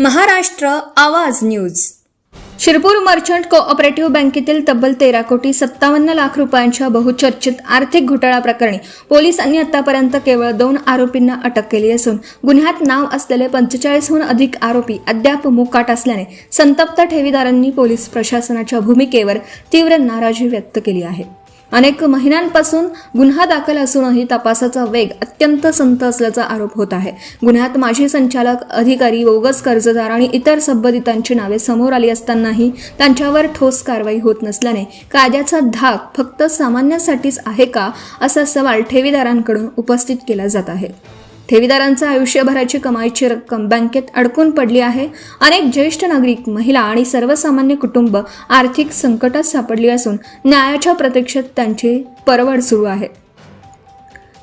महाराष्ट्र आवाज news. Shirpur merchant cooperative बँकेतील तब्बल 13,57 लाख रुपयांच्या बहुचर्चित आर्थिक घोटाळा प्रकरणी पोलिसांनी आतापर्यंत केवळ 2 आरोपींना अटक केली असून गुन्ह्यात नाव असलेले 45हून अधिक आरोपी अद्याप मोकाट असल्याने संतप्त ठेवीदारांनी पोलीस प्रशासनाच्या भूमिकेवर तीव्र नाराजी व्यक्त केली आहे. अनेक महिन्यांपासून गुन्हा दाखल असूनही तपासाचा वेग अत्यंत संथ असल्याचा आरोप होत आहे. गुन्ह्यात माजी संचालक, अधिकारी, बोगस कर्जदार आणि इतर संबंधितांची नावे समोर आली असतानाही त्यांच्यावर ठोस कारवाई होत नसल्याने कायद्याचा धाक फक्त सामान्यांसाठीच आहे का, असा सवाल ठेवीदारांकडून उपस्थित केला जात आहे. ठेवीदारांचा आयुष्यभराची कमाईची रक्कम बँकेत अडकून पडली आहे. अनेक ज्येष्ठ नागरिक, महिला आणि सर्वसामान्य कुटुंब आर्थिक संकटात सापडली असून न्यायाच्या प्रतीक्षेत त्यांची परवड सुरू आहे.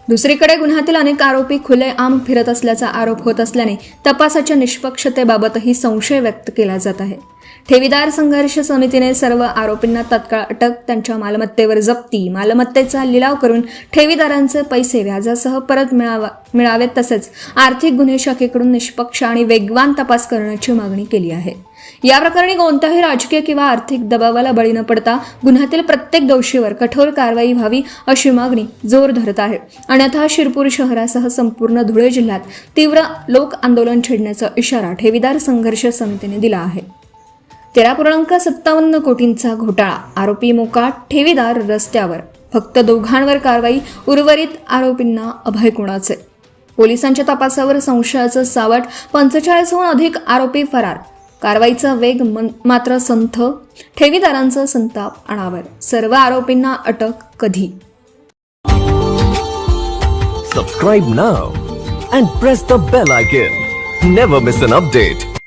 दुसरीकडे गुन्ह्यातील अनेक आरोपी खुलेआम फिरत असल्याचा आरोप होत असल्याने तपासाच्या निष्पक्षतेबाबतही संशय व्यक्त केला जात आहे. ठेवीदार संघर्ष समितीने सर्व आरोपींना तत्काळ अटक, त्यांच्या मालमत्तेवर जप्ती, मालमत्तेचा लिलाव करून ठेवीदारांचे पैसे व्याजासह परत मिळावेत, तसेच आर्थिक गुन्हे शाखेकडून निष्पक्ष आणि वेगवान तपास करण्याची मागणी केली आहे. या प्रकरणी कोणत्याही राजकीय किंवा आर्थिक दबावाला बळी न पडता गुन्ह्यातील प्रत्येक दोषीवर कठोर कारवाई व्हावी अशी मागणी जोर धरत आहे. अन्यथा शिरपूर शहरासह संपूर्ण धुळे जिल्ह्यात तीव्र लोक आंदोलन छेडण्याचा इशारा ठेवीदार संघर्ष समितीने दिला आहे. 13.57 कोटींचा घोटाळा, आरोपी मोकाट, ठेवीदार रस्त्यावर, फक्त दोघांवर कारवाई, उर्वरित आरोपींना अभय कोणाचे. पोलिसांच्या तपासावर संशयाचं सावट, 45हून अधिक आरोपी फरार, कारवाईचा वेग मात्र संथ, ठेवीदारांचा संताप अनावर, सर्व आरोपींना अटक कधी. Subscribe now and press the bell icon. Never miss an update.